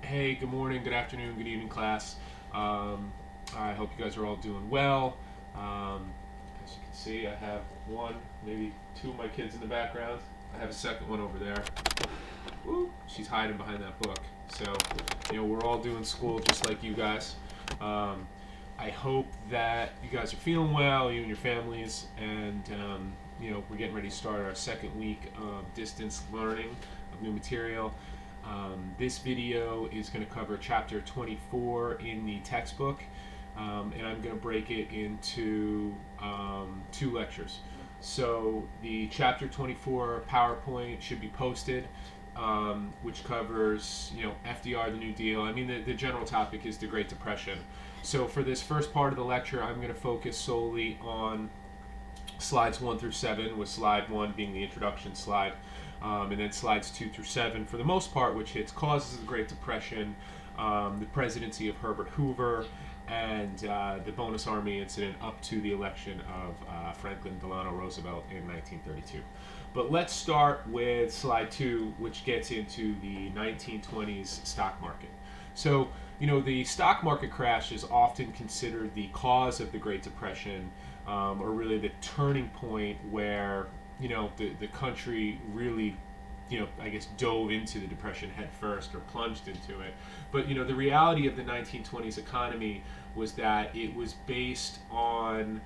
Hey, good morning, good afternoon, good evening, class. I hope you guys are all doing well. As you can see, I have one, maybe two of my kids in the background. I have a second one over there. Woo, she's hiding behind that book. So, we're all doing school just like you guys. Um, I hope that you guys are feeling well, you and your families, and we're getting ready to start our second week of distance learning of new material. This video is going to cover chapter 24 in the textbook, and I'm going to break it into two lectures. So the chapter 24 PowerPoint should be posted, which covers, FDR, the New Deal. I mean, the general topic is the Great Depression. So for this first part of the lecture, I'm going to focus solely on slides 1 through 7, with slide 1 being the introduction slide, and then slides 2 through 7 for the most part, which hits causes of the Great Depression, the presidency of Herbert Hoover, and the Bonus Army incident up to the election of Franklin Delano Roosevelt in 1932. But let's start with slide 2, which gets into the 1920s stock market. So, the stock market crash is often considered the cause of the Great Depression, or really the turning point where, the country really, I guess dove into the Depression head first, or plunged into it. But, the reality of the 1920s economy was that it was based on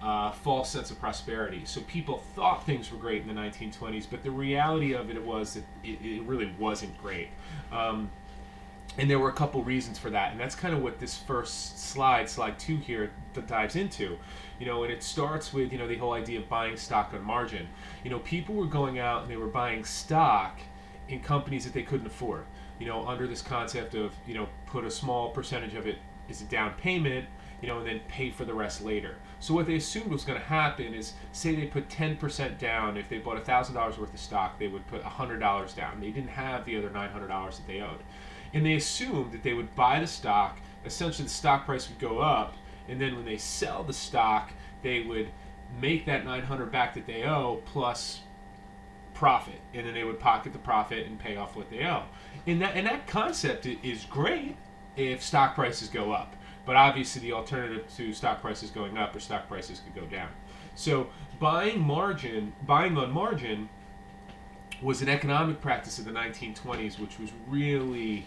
false sense of prosperity. So people thought things were great in the 1920s, but the reality of it was that it really wasn't great. And there were a couple reasons for that, and that's kind of what this first slide 2 here, dives into. And it starts with, the whole idea of buying stock on margin. People were going out and they were buying stock in companies that they couldn't afford, under this concept of, put a small percentage of it as a down payment, and then pay for the rest later. So what they assumed was going to happen is, say they put 10% down. If they bought $1,000 worth of stock, they would put $100 down. They didn't have the other $900 that they owed. And they assumed that they would buy the stock, essentially the stock price would go up, and then when they sell the stock, they would make that 900 back that they owe plus profit, and then they would pocket the profit and pay off what they owe. And that concept is great if stock prices go up, but obviously the alternative to stock prices going up or stock prices could go down. So buying on margin was an economic practice of the 1920s, which was really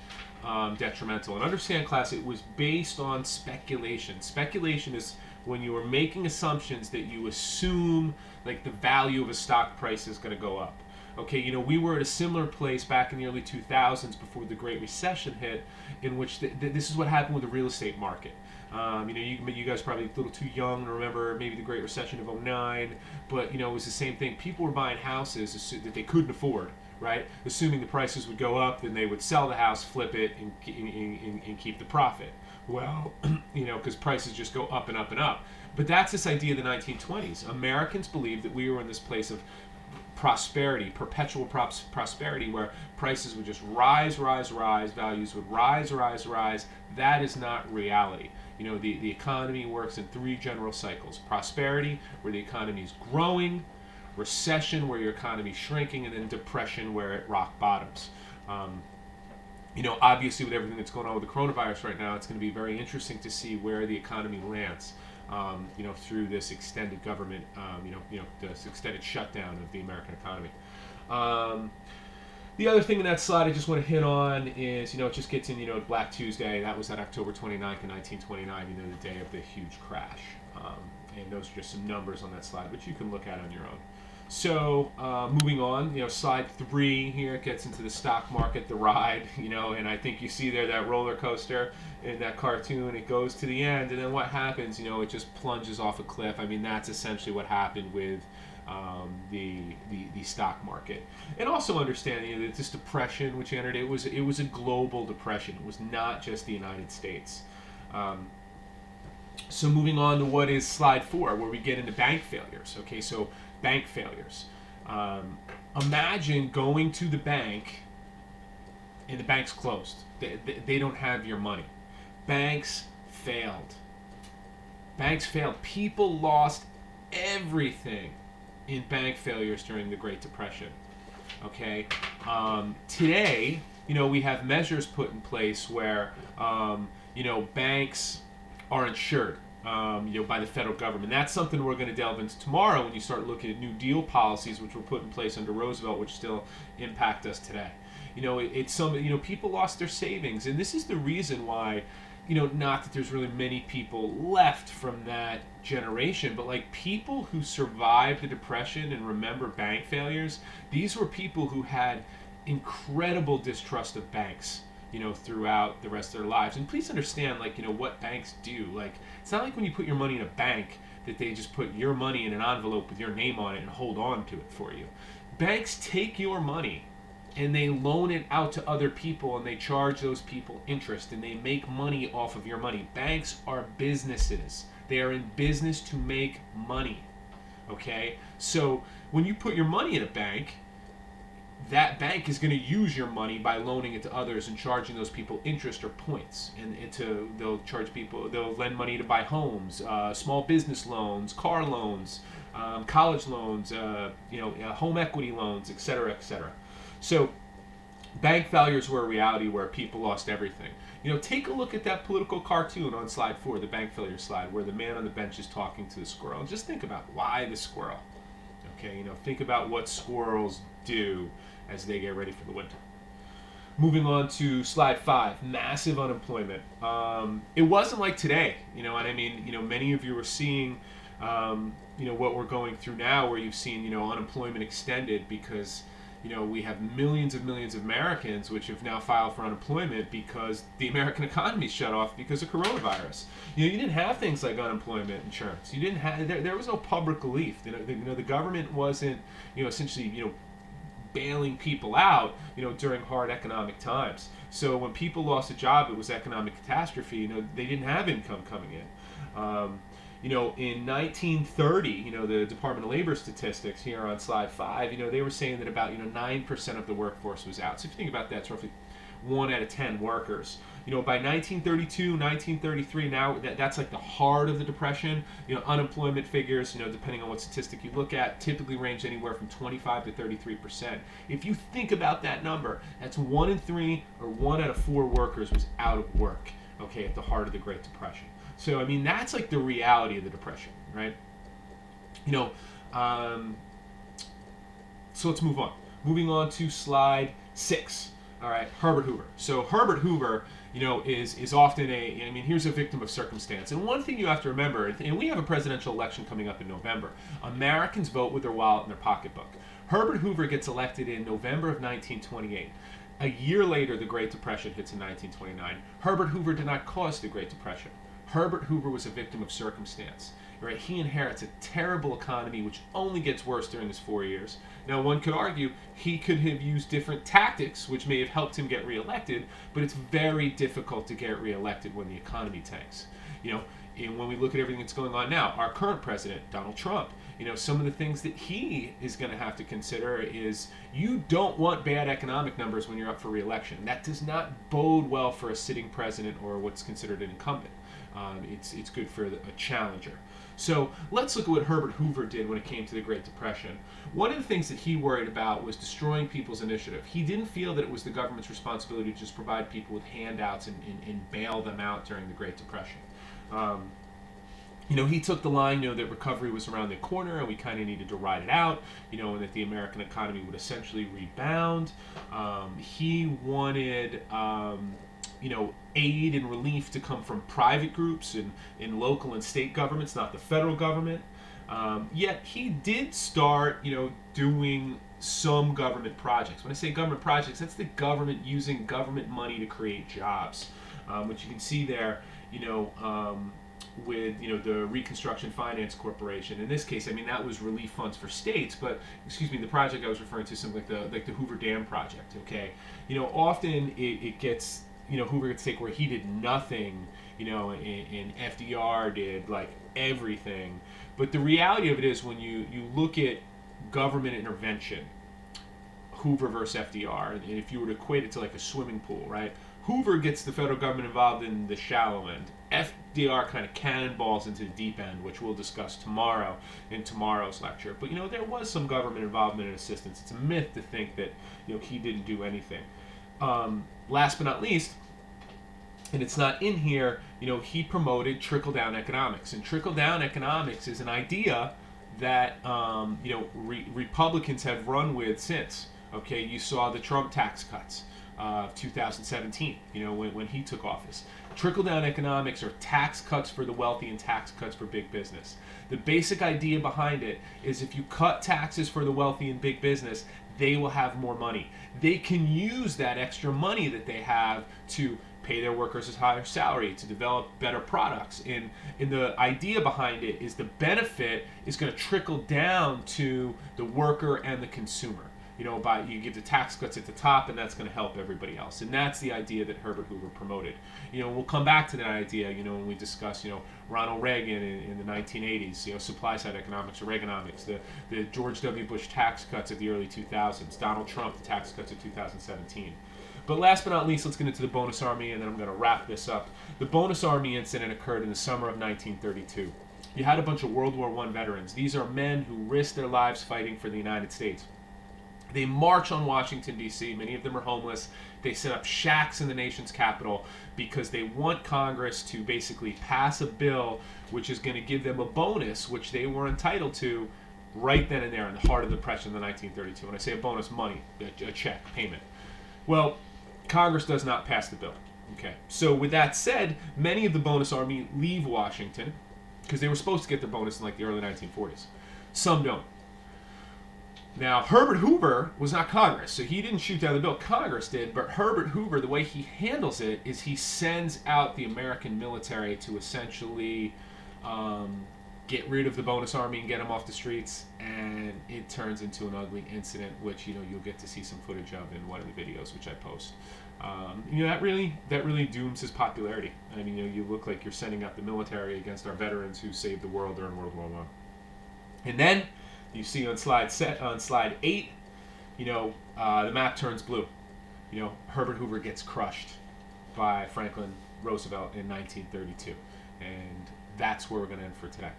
detrimental. And understand, class, it was based on speculation. Speculation is when you are making assumptions that you assume, like, the value of a stock price is going to go up. Okay, we were at a similar place back in the early 2000s before the Great Recession hit, in which this is what happened with the real estate market. You guys are probably a little too young to remember maybe the Great Recession of '09, but it was the same thing. People were buying houses that they couldn't afford, right? Assuming the prices would go up, then they would sell the house, flip it, and keep the profit. Well, because prices just go up and up and up. But that's this idea of the 1920s. Americans believed that we were in this place of prosperity, perpetual prosperity, where prices would just rise, values would rise. That is not reality. The economy works in 3 general cycles: prosperity, where the economy is growing; recession, where your economy is shrinking; and then depression, where it rock bottoms. Obviously, with everything that's going on with the coronavirus right now, it's going to be very interesting to see where the economy lands. Through this extended government, this extended shutdown of the American economy. The other thing in that slide I just want to hit on is, it just gets in, Black Tuesday. That was on October 29th in 1929, the day of the huge crash. And those are just some numbers on that slide, which you can look at on your own. So moving on, slide 3 here gets into the stock market, the ride, and I think you see there that roller coaster in that cartoon. It goes to the end, and then what happens? It just plunges off a cliff. I mean, that's essentially what happened with the stock market. And also understanding that this depression, which entered, it was a global depression. It was not just the United States. So moving on to what is slide 4, where we get into bank failures. Okay, so bank failures. Imagine going to the bank and the bank's closed. They don't have your money. Banks failed. People lost everything in bank failures during the Great Depression. Okay, today we have measures put in place where, banks are insured, by the federal government. That's something we're going to delve into tomorrow when you start looking at New Deal policies, which were put in place under Roosevelt, which still impact us today. It's some, people lost their savings, and this is the reason why, not that there's really many people left from that generation, but like people who survived the Depression and remember bank failures, these were people who had incredible distrust of banks, throughout the rest of their lives. And please understand, what banks do. Like, it's not like when you put your money in a bank that they just put your money in an envelope with your name on it and hold on to it for you. Banks take your money and they loan it out to other people, and they charge those people interest, and they make money off of your money. Banks are businesses. They are in business to make money. Okay? So when you put your money in a bank, that bank is going to use your money by loaning it to others and charging those people interest or points. And they'll lend money to buy homes, small business loans, car loans, college loans, home equity loans, et cetera, et cetera. So bank failures were a reality where people lost everything. Take a look at that political cartoon on slide 4, the bank failure slide, where the man on the bench is talking to the squirrel. And just think about why the squirrel. Okay, think about what squirrels do as they get ready for the winter. Moving on to slide 5, massive unemployment. It wasn't like today, what I mean? Many of you are seeing, what we're going through now, where you've seen, unemployment extended because, we have millions of Americans which have now filed for unemployment because the American economy shut off because of coronavirus. You didn't have things like unemployment insurance. You didn't have there was no public relief. The government wasn't essentially bailing people out during hard economic times. So when people lost a job, it was economic catastrophe. They didn't have income coming in. In 1930, the Department of Labor statistics here on slide 5, they were saying that about 9% of the workforce was out. So if you think about that, it's roughly 1 out of 10 workers. By 1932, 1933, now that's like the heart of the Depression. Unemployment figures, depending on what statistic you look at, typically range anywhere from 25 to 33%. If you think about that number, that's 1 in 3 or 1 out of 4 workers was out of work, okay, at the heart of the Great Depression. So, that's like the reality of the Depression, right? So let's move on. Moving on to slide 6. All right, Herbert Hoover. So Herbert Hoover, is often here's a victim of circumstance. And one thing you have to remember, and we have a presidential election coming up in November, Americans vote with their wallet and their pocketbook. Herbert Hoover gets elected in November of 1928. A year later, the Great Depression hits in 1929. Herbert Hoover did not cause the Great Depression. Herbert Hoover was a victim of circumstance. Right? He inherits a terrible economy which only gets worse during his 4 years. Now, one could argue he could have used different tactics which may have helped him get reelected, but it's very difficult to get reelected when the economy tanks. And when we look at everything that's going on now, our current president, Donald Trump, some of the things that he is going to have to consider is you don't want bad economic numbers when you're up for reelection. That does not bode well for a sitting president or what's considered an incumbent. It's good for a challenger. So let's look at what Herbert Hoover did when it came to the Great Depression. One of the things that he worried about was destroying people's initiative. He didn't feel that it was the government's responsibility to just provide people with handouts and bail them out during the Great Depression. He took the line, that recovery was around the corner and we kind of needed to ride it out, and that the American economy would essentially rebound. He wanted, aid and relief to come from private groups and in local and state governments, not the federal government. Yet he did start, doing some government projects. When I say government projects, that's the government using government money to create jobs, which you can see there, with the Reconstruction Finance Corporation. In this case, that was relief funds for states, but the project I was referring to, something like the Hoover Dam project. Okay, often it gets Hoover gets take where he did nothing, and FDR did like everything. But the reality of it is, when you look at government intervention, Hoover versus FDR, and if you were to equate it to like a swimming pool, right? Hoover gets the federal government involved in the shallow end. FDR kind of cannonballs into the deep end, which we'll discuss tomorrow in tomorrow's lecture. But there was some government involvement and assistance. It's a myth to think that he didn't do anything. Last but not least, and it's not in here, he promoted trickle-down economics. And trickle-down economics is an idea that, Republicans have run with since. Okay, you saw the Trump tax cuts of 2017, when he took office. Trickle-down economics are tax cuts for the wealthy and tax cuts for big business. The basic idea behind it is if you cut taxes for the wealthy and big business, they will have more money. They can use that extra money that they have to pay their workers a higher salary, to develop better products. And the idea behind it is the benefit is going to trickle down to the worker and the consumer. You give the tax cuts at the top, and that's going to help everybody else. And that's the idea that Herbert Hoover promoted. We'll come back to that idea, when we discuss, Ronald Reagan in the 1980s, supply side economics or Reaganomics, the George W. Bush tax cuts of the early 2000s, Donald Trump, the tax cuts of 2017. But last but not least, let's get into the Bonus Army, and then I'm going to wrap this up. The Bonus Army incident occurred in the summer of 1932. You had a bunch of World War I veterans. These are men who risked their lives fighting for the United States. They march on Washington, D.C. Many of them are homeless. They set up shacks in the nation's capital because they want Congress to basically pass a bill which is going to give them a bonus, which they were entitled to right then and there in the heart of the Depression of 1932. When I say a bonus, money, a check, payment. Well, Congress does not pass the bill. Okay. So with that said, many of the Bonus Army leave Washington because they were supposed to get their bonus in like the early 1940s. Some don't. Now, Herbert Hoover was not Congress, so he didn't shoot down the bill. Congress did, but Herbert Hoover, the way he handles it is he sends out the American military to essentially get rid of the Bonus Army and get them off the streets, and it turns into an ugly incident, which you'll get to see some footage of in one of the videos which I post. That really dooms his popularity. I mean, you look like you're sending out the military against our veterans who saved the world during World War I. And then you see on slide 8, the map turns blue. Herbert Hoover gets crushed by Franklin Roosevelt in 1932, and that's where we're going to end for today.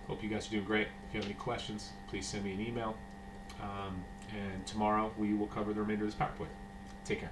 Hope you guys are doing great. If you have any questions, please send me an email. And tomorrow we will cover the remainder of this PowerPoint. Take care.